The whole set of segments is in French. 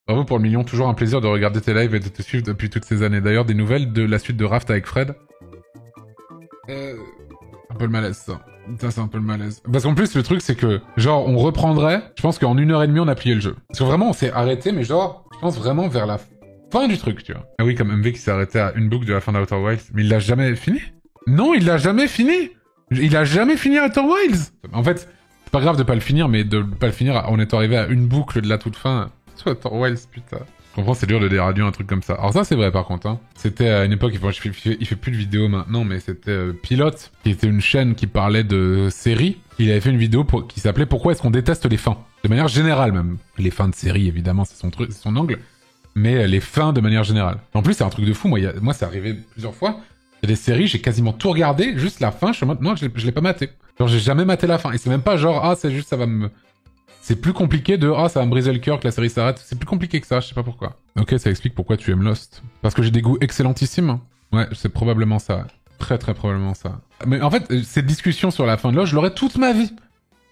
Bravo pour le million, toujours un plaisir de regarder tes lives et de te suivre depuis toutes ces années. D'ailleurs, des nouvelles de la suite de Raft avec Fred. Un peu le malaise, ça. Ça, c'est un peu le malaise. Parce qu'en plus, le truc, c'est que, genre, on reprendrait, je pense qu'en 1h30, on a plié le jeu. Parce que vraiment, on s'est arrêté, mais genre, je pense vraiment vers la fin du truc, tu vois. Ah oui, comme MV qui s'est arrêté à une boucle de la fin d'Outer Wilds. Mais il l'a jamais fini? Non, il l'a jamais fini! Il a jamais fini Outer Wilds! En fait, c'est pas grave de pas le finir, mais de pas le finir en étant arrivé à une boucle de la toute fin. Outer Wilds, putain. Je comprends, c'est dur de déradio un truc comme ça. Alors ça, c'est vrai, par contre, hein. C'était à une époque, il fait plus de vidéos maintenant, mais c'était Pilote, qui était une chaîne qui parlait de séries. Il avait fait une vidéo qui s'appelait Pourquoi est-ce qu'on déteste les fins? De manière générale, même. Les fins de séries, évidemment, c'est son truc, c'est son angle. Mais les fins de manière générale. En plus, c'est un truc de fou. Moi, c'est arrivé plusieurs fois. Il y a des séries, j'ai quasiment tout regardé, juste la fin, je suis en mode, non, je l'ai pas maté. Genre, j'ai jamais maté la fin. Et c'est même pas genre, ah, c'est juste, ça va me... C'est plus compliqué de « Ah, ça va me briser le cœur que la série s'arrête ». C'est plus compliqué que ça, je sais pas pourquoi. Ok, ça explique pourquoi tu aimes Lost. Parce que j'ai des goûts excellentissimes. Ouais, c'est probablement ça. Très très probablement ça. Mais en fait, cette discussion sur la fin de Lost, je l'aurai toute ma vie.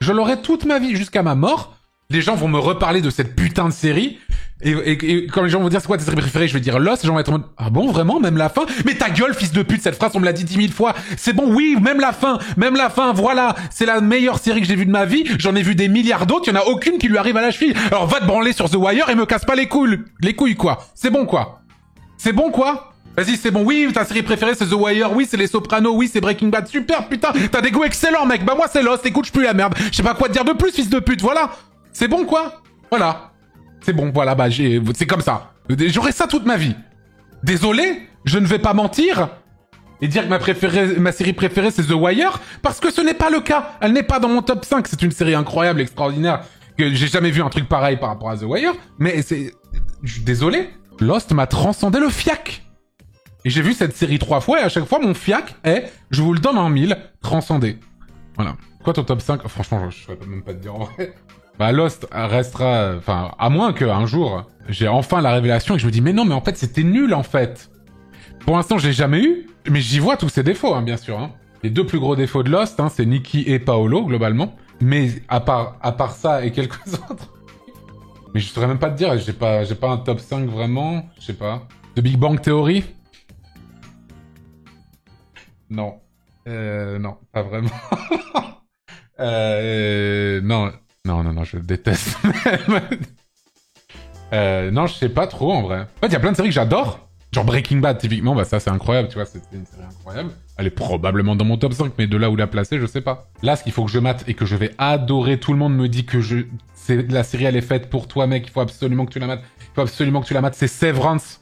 Je l'aurai toute ma vie, jusqu'à ma mort. Les gens vont me reparler de cette putain de série. Et quand les gens vont dire c'est quoi ta série préférée, je vais dire Lost, les gens vont être en mode ah bon vraiment même la fin? Mais ta gueule fils de pute, cette phrase on me l'a dit 10 000 fois. C'est bon, oui, même la fin, voilà, c'est la meilleure série que j'ai vue de ma vie. J'en ai vu des milliards d'autres, il y en a aucune qui lui arrive à la cheville. Alors va te branler sur The Wire et me casse pas les couilles quoi. C'est bon quoi. Vas-y, c'est bon. Oui, ta série préférée, c'est The Wire. Oui, c'est Les Sopranos. Oui, c'est Breaking Bad. Super, putain. T'as des goûts excellents, mec. Bah, moi, c'est Lost. Écoute, je pue la merde. Je sais pas quoi te dire de plus, fils de pute. Voilà. C'est bon, quoi. Voilà. C'est bon, voilà, bah, c'est comme ça. J'aurai ça toute ma vie. Désolé, je ne vais pas mentir et dire que ma série préférée, c'est The Wire, parce que ce n'est pas le cas. Elle n'est pas dans mon top 5. C'est une série incroyable, extraordinaire, que j'ai jamais vu un truc pareil par rapport à The Wire, mais c'est... Désolé. Lost m'a transcendé le fiac. Et j'ai vu cette série 3 fois, et à chaque fois, mon fiac est, je vous le donne en 1000, transcendé. Voilà. Quoi ton top 5? Franchement, je saurais même pas te dire en vrai. Bah, Lost restera... Enfin, à moins qu'un jour, j'ai enfin la révélation et que je me dis, mais non, mais en fait, c'était nul, en fait. Pour l'instant, je l'ai jamais eu, mais j'y vois tous ses défauts, hein, bien sûr. Hein. Les deux plus gros défauts de Lost, hein, c'est Nikki et Paolo, globalement. Mais à part ça et quelques autres... Mais je saurais même pas te dire, j'ai pas un top 5 vraiment, je sais pas. The Big Bang Theory? Non. Non, pas vraiment. Non, je déteste même. Non, je sais pas trop, en vrai. En fait, il y a plein de séries que j'adore. Genre Breaking Bad, typiquement, bah ça, c'est incroyable, tu vois, c'est une série incroyable. Elle est probablement dans mon top 5, mais de là où la placer, je sais pas. Là, ce qu'il faut que je mate et que je vais adorer, tout le monde me dit que la série, elle est faite pour toi, mec, il faut absolument que tu la mates. C'est Severance.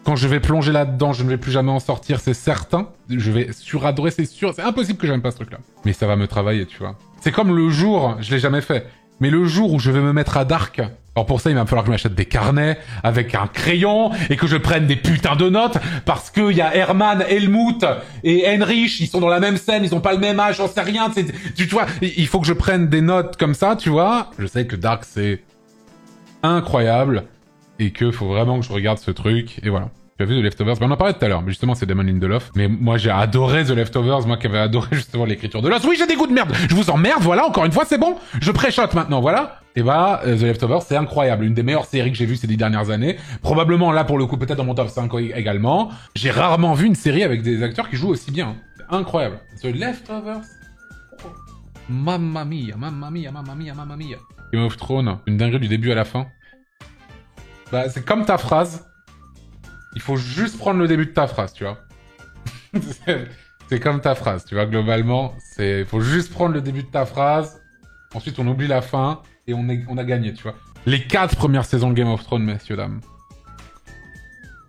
Quand je vais plonger là-dedans, je ne vais plus jamais en sortir, c'est certain. Je vais suradorer, c'est sûr. C'est impossible que j'aime pas ce truc-là. Mais ça va me travailler, tu vois. C'est comme le jour, je l'ai jamais fait, mais le jour où je vais me mettre à Dark... Alors pour ça, il va me falloir que je m'achète des carnets avec un crayon et que je prenne des putains de notes parce que y a Herman, Helmut et Heinrich, ils sont dans la même scène, ils ont pas le même âge, j'en sais rien. Tu vois, il faut que je prenne des notes comme ça, tu vois. Je sais que Dark, c'est incroyable et que faut vraiment que je regarde ce truc et voilà. Tu as vu The Leftovers? Ben, on en parlait tout à l'heure, mais justement, c'est Damon Lindelof. Mais moi, j'ai adoré The Leftovers, moi qui avais adoré justement l'écriture de Lost. Oui, j'ai des goûts de merde. Je vous emmerde, voilà, encore une fois, c'est bon. Je pré-shot maintenant, voilà. Et bah, The Leftovers, c'est incroyable. Une des meilleures séries que j'ai vues ces 10 dernières années. Probablement, là, pour le coup, peut-être dans mon top 5 également. J'ai rarement vu une série avec des acteurs qui jouent aussi bien. C'est incroyable. The Leftovers. Mamma mia, mamma mia, mamma mia, mamma mia. Game of Thrones, une dinguerie du début à la fin. Bah, c'est comme ta phrase. Il faut juste prendre le début de ta phrase, tu vois. C'est comme ta phrase, tu vois, globalement. Il faut juste prendre le début de ta phrase. Ensuite, on oublie la fin. Et on a gagné, tu vois. Les 4 premières saisons de Game of Thrones, messieurs, dames.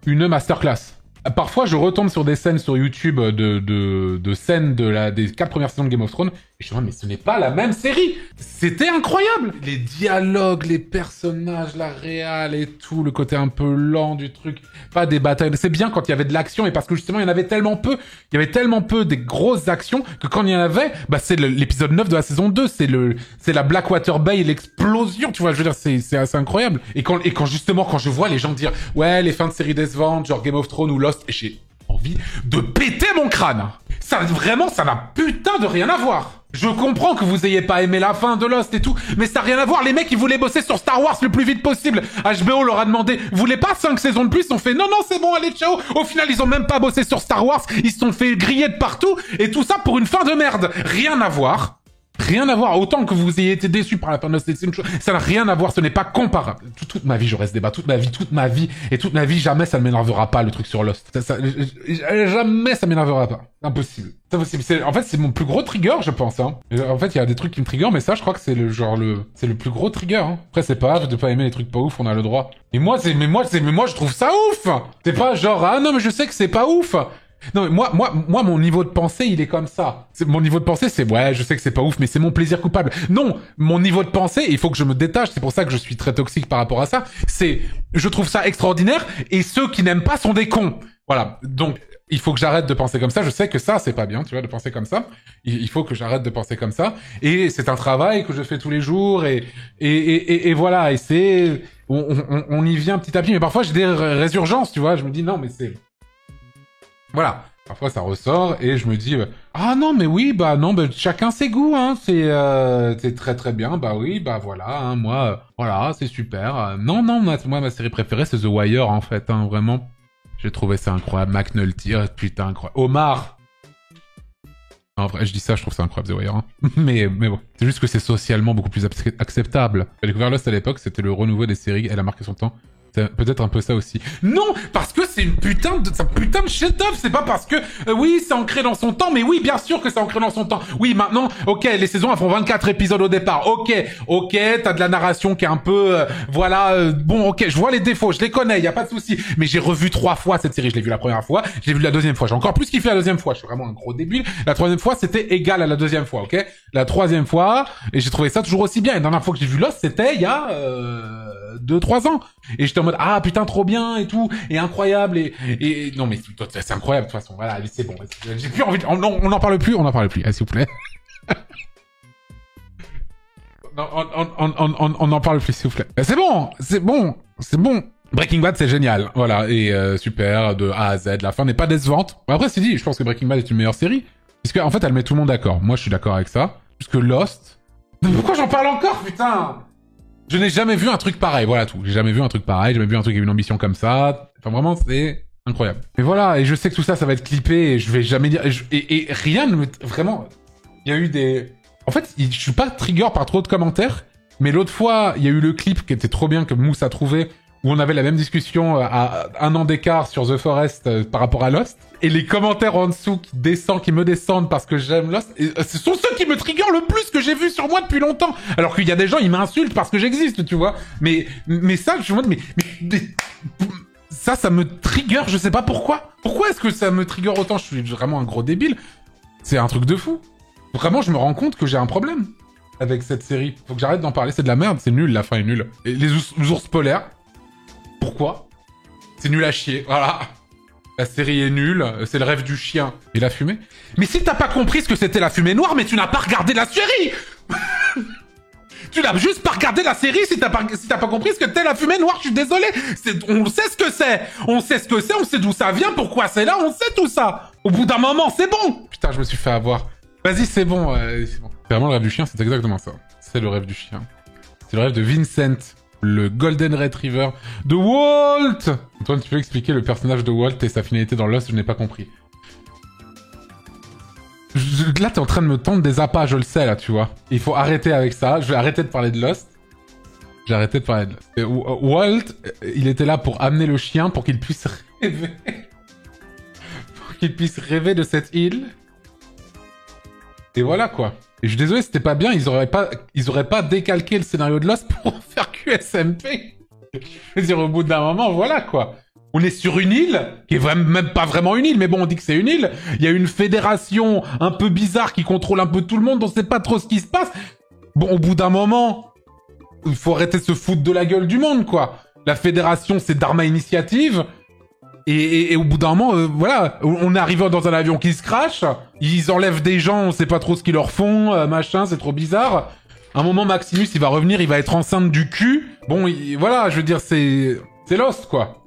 Une masterclass. Parfois, je retombe sur des scènes sur YouTube de scènes des 4 premières saisons de Game of Thrones. Et je me dis, mais ce n'est pas la même série. C'était incroyable. Les dialogues, les personnages, la réal et tout, le côté un peu lent du truc. Pas des batailles. C'est bien quand il y avait de l'action et parce que justement, il y en avait tellement peu. Il y avait tellement peu des grosses actions que quand il y en avait, bah, c'est l'épisode 9 de la saison 2. C'est la Blackwater Bay, l'explosion, tu vois. Je veux dire, c'est assez incroyable. Et quand justement, quand je vois les gens dire, ouais, les fins de séries décevantes, genre Game of Thrones ou Lost, j'ai envie de péter mon crâne. Ça, vraiment, ça n'a putain de rien à voir. Je comprends que vous ayez pas aimé la fin de Lost et tout, mais ça n'a rien à voir. Les mecs, ils voulaient bosser sur Star Wars le plus vite possible. HBO leur a demandé, vous voulez pas 5 saisons de plus? Ils ont fait, non, non, c'est bon, allez, ciao. Au final, ils ont même pas bossé sur Star Wars. Ils se sont fait griller de partout. Et tout ça pour une fin de merde. Rien à voir. Rien à voir. Autant que vous ayez été déçus par la fin de Lost, ça n'a rien à voir. Ce n'est pas comparable. Toute ma vie, j'aurai ce débat. Toute ma vie. Et toute ma vie, jamais ça ne m'énervera pas, le truc sur Lost. Jamais ça m'énervera pas. Impossible. C'est impossible. En fait, c'est mon plus gros trigger, je pense. Hein. En fait, il y a des trucs qui me triggerent, mais ça, je crois que c'est c'est le plus gros trigger. Hein. Après, c'est pas grave de pas aimer les trucs pas ouf, on a le droit. Et moi, je trouve ça ouf. C'est pas genre, ah non, mais je sais que c'est pas ouf. Non, mais moi, mon niveau de pensée, il est comme ça. Mon niveau de pensée, c'est, ouais, je sais que c'est pas ouf, mais c'est mon plaisir coupable. Non, mon niveau de pensée, il faut que je me détache. C'est pour ça que je suis très toxique par rapport à ça. C'est, je trouve ça extraordinaire, et ceux qui n'aiment pas sont des cons. Voilà. Donc, il faut que j'arrête de penser comme ça. Je sais que ça, c'est pas bien, tu vois, de penser comme ça. Il faut que j'arrête de penser comme ça. Et c'est un travail que je fais tous les jours, et voilà. Et c'est, on y vient petit à petit. Mais parfois, j'ai des résurgences, tu vois. Je me dis, non, mais c'est, voilà. Parfois ça ressort et je me dis ah non mais oui bah non bah chacun ses goûts hein c'est très très bien bah oui bah voilà hein, moi voilà c'est super non moi ma série préférée c'est The Wire en fait hein, vraiment j'ai trouvé ça incroyable McNulty putain incroyable Omar en vrai je dis ça je trouve ça incroyable The Wire hein. mais bon c'est juste que c'est socialement beaucoup plus acceptable. J'ai découvert Lost à l'époque c'était le renouveau des séries elle a marqué son temps. C'est peut-être un peu ça aussi. Non, parce que c'est une putain de chef-d'œuvre. C'est pas parce que oui, c'est ancré dans son temps, mais oui, bien sûr que c'est ancré dans son temps. Oui, maintenant, ok, les saisons elles font 24 épisodes au départ. Ok, t'as de la narration qui est un peu, voilà, bon, ok, je vois les défauts, je les connais, y a pas de souci. Mais j'ai revu 3 fois cette série. Je l'ai vue la première fois, je l'ai vue la deuxième fois. J'ai encore plus kiffé la deuxième fois. Je suis vraiment un gros débile. La troisième fois, c'était égal à la deuxième fois, ok. La troisième fois, et j'ai trouvé ça toujours aussi bien. Et la dernière fois que j'ai vu Lost, c'était il y a 2-3 ans. Et j'étais en mode ah putain trop bien et tout et incroyable et non mais c'est incroyable de toute façon voilà c'est bon j'ai plus envie on n'en parle plus s'il vous plaît non, on n'en parle plus s'il vous plaît c'est bon Breaking Bad c'est génial voilà et super de A à Z la fin n'est pas décevante après c'est dit je pense que Breaking Bad est une meilleure série puisque en fait elle met tout le monde d'accord moi je suis d'accord avec ça puisque Lost pourquoi j'en parle encore putain. Je n'ai jamais vu un truc pareil, voilà tout. J'ai jamais vu un truc pareil, j'ai jamais vu un truc qui a une ambition comme ça. Enfin vraiment, c'est incroyable. Et voilà, et je sais que tout ça, ça va être clippé, et je vais jamais dire... Et rien ne me... Vraiment, il y a eu des... En fait, je suis pas trigger par trop de commentaires, mais l'autre fois, il y a eu le clip qui était trop bien, que Mousse a trouvé, où on avait la même discussion à 1 an d'écart sur The Forest par rapport à Lost. Et les commentaires en dessous qui me descendent parce que j'aime Lost, et, ce sont ceux qui me triggerent le plus que j'ai vu sur moi depuis longtemps. Alors qu'il y a des gens, ils m'insultent parce que j'existe, tu vois. Mais ça, je me dis, mais ça me trigger, je sais pas pourquoi. Pourquoi est-ce que ça me trigger autant? Je suis vraiment un gros débile. C'est un truc de fou. Vraiment, je me rends compte que j'ai un problème avec cette série. Faut que j'arrête d'en parler, c'est de la merde, c'est nul, la fin est nulle. Et les ours polaires, pourquoi? C'est nul à chier, voilà. La série est nulle, c'est le rêve du chien. Et la fumée? Mais si t'as pas compris ce que c'était la fumée noire, mais tu n'as pas regardé la série. Tu n'as juste pas regardé la série si t'as pas compris ce que t'es la fumée noire, je suis désolé. On sait ce que c'est. On sait d'où ça vient, pourquoi c'est là, on sait tout ça. Au bout d'un moment, c'est bon. Putain, je me suis fait avoir. Vas-y, c'est bon, c'est bon. C'est vraiment le rêve du chien, c'est exactement ça. C'est le rêve du chien. C'est le rêve de Vincent. Le Golden Retriever de Walt. Antoine, tu peux expliquer le personnage de Walt et sa finalité dans Lost? Je n'ai pas compris. Là, t'es en train de me tendre des appâts, je le sais, là, tu vois. Il faut arrêter avec ça. Je vais arrêter de parler de Lost. J'ai arrêté de parler de Lost. Et Walt, il était là pour amener le chien pour qu'il puisse rêver. Pour qu'il puisse rêver de cette île. Et voilà, quoi. Et je suis désolé, c'était pas bien, ils auraient pas décalqué le scénario de Lost pour faire QSMP. Je veux dire, au bout d'un moment, voilà, quoi. On est sur une île, qui est même pas vraiment une île, mais bon, on dit que c'est une île. Il y a une fédération un peu bizarre qui contrôle un peu tout le monde, on sait pas trop ce qui se passe. Bon, au bout d'un moment, il faut arrêter de se foutre de la gueule du monde, quoi. La fédération, c'est Dharma Initiative. Et au bout d'un moment, voilà, on est arrivé dans un avion qui se crache, ils enlèvent des gens, on sait pas trop ce qu'ils leur font, machin, c'est trop bizarre. À un moment, Maximus, il va revenir, il va être enceinte du cul. Bon, voilà, je veux dire, c'est Lost, quoi.